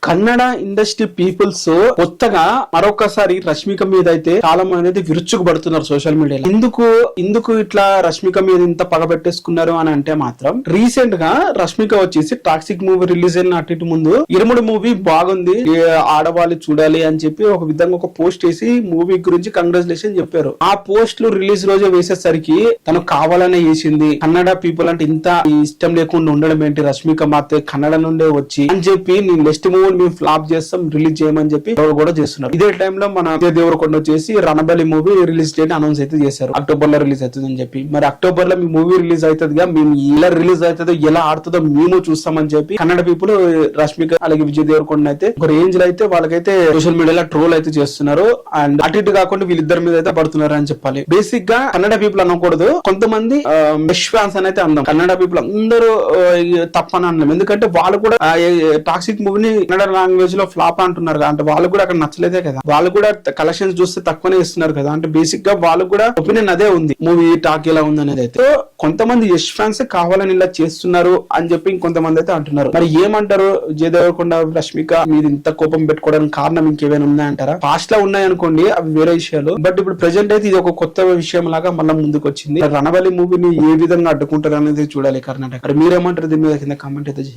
Kannada industry peoples కొత్తగా మరొకసారి రష్మిక మీద అయితే చాలా మంది అయితే విరుచుకుపడుతున్నారు సోషల్ మీడియాలో. ఎందుకు ఇట్లా రష్మిక మీద ఇంత పగబెట్టేసుకున్నారు అని అంటే మాత్రం రీసెంట్ గా రష్మిక వచ్చేసి టాక్సిక్ మూవీ రిలీజ్ అయిన అటు ఇటు ముందు ఇరుముడు మూవీ బాగుంది, ఆడవాళ్ళు చూడాలి అని చెప్పి ఒక విధంగా ఒక పోస్ట్ వేసి మూవీ గురించి కంగ్రాచులేషన్ చెప్పారు. ఆ పోస్ట్లు రిలీజ్ రోజే వేసేసరికి తను కావాలనే వేసింది, కన్నడ పీపుల్ అంటే ఇంత ఇష్టం లేకుండా ఉండడం ఏంటి, రష్మిక మాత్రం కన్నడ నుండే వచ్చి అని చెప్పి నేను నెక్స్ట్ మూవీ మేము ఫ్లాప్ చేస్తాం, రిలీజ్ చేయమని చెప్పి కూడా చేస్తున్నారు. ఇదే టైంలో మన విజయ్ దేవరకొండ వచ్చేసి Ranabali movie release date announce అయితే చేశారు, అక్టోబర్ లో రిలీజ్ అవుతుంది అని చెప్పి. మరి అక్టోబర్ లో మీ మూవీ రిలీజ్ అవుతుందిగా, మేము ఎలా రిలీజ్ అవుతుందో ఎలా ఆడుతుందో మేము చూస్తామని చెప్పి కన్నడ పీపుల్ రష్మిక అలాగే విజయ్ దేవరకొండ అయితే ఒక రేంజ్ లో అయితే వాళ్ళకైతే సోషల్ మీడియాలో ట్రోల్ అయితే చేస్తున్నారు. అండ్ అటు ఇటు కాకుండా వీళ్ళిద్దరి మీద అయితే పడుతున్నారు అని చెప్పాలి. బేసిక్ గా కన్నడ పీపుల్ అనకూడదు, కొంతమంది మెష్ ఫ్యాన్స్ అని అయితే అందాం. కన్నడ పీపుల్ అందరూ తప్పని అన్నాం, ఎందుకంటే వాళ్ళు కూడా టాక్సిక్ మూవీని కన్నడ లాంగ్వేజ్ లో ఫ్లాప్ అంటున్నారు కదా, అంటే వాళ్ళు కూడా అక్కడ నచ్చలేదే కదా, వాళ్ళు కూడా కలెక్షన్స్ చూస్తే తక్కువనే ఇస్తున్నారు కదా, అంటే బేసిక్ గా వాళ్ళు కూడా ఒపీనియన్ అదే ఉంది మూవీ టాక్ ఎలా ఉంది అనేది అయితే. కొంతమంది యష్ ఫ్యాన్స్ కావాలని ఇలా చేస్తున్నారు అని చెప్పి ఇంకొంతమంది అయితే అంటున్నారు. మరి ఏమంటారు, విజయ్ దేవరకొండ రష్మిక మీరు ఇంత కోపం పెట్టుకోవడానికి కారణం ఇంకేమైనా ఉన్నాయంటారా? పాస్ట్ లో ఉన్నాయి అనుకోండి, అవి వేరే విషయాలు. బట్ ఇప్పుడు ప్రెసెంట్ అయితే ఇది ఒక కొత్త విషయం లాగా మళ్ళీ ముందుకు వచ్చింది. రణబలి మూవీని ఏ విధంగా అడ్డుకుంటారు అనేది చూడాలి కర్ణాటక. మీరేమంటారు దీని మీద కింద కామెంట్ అయితే చేయండి.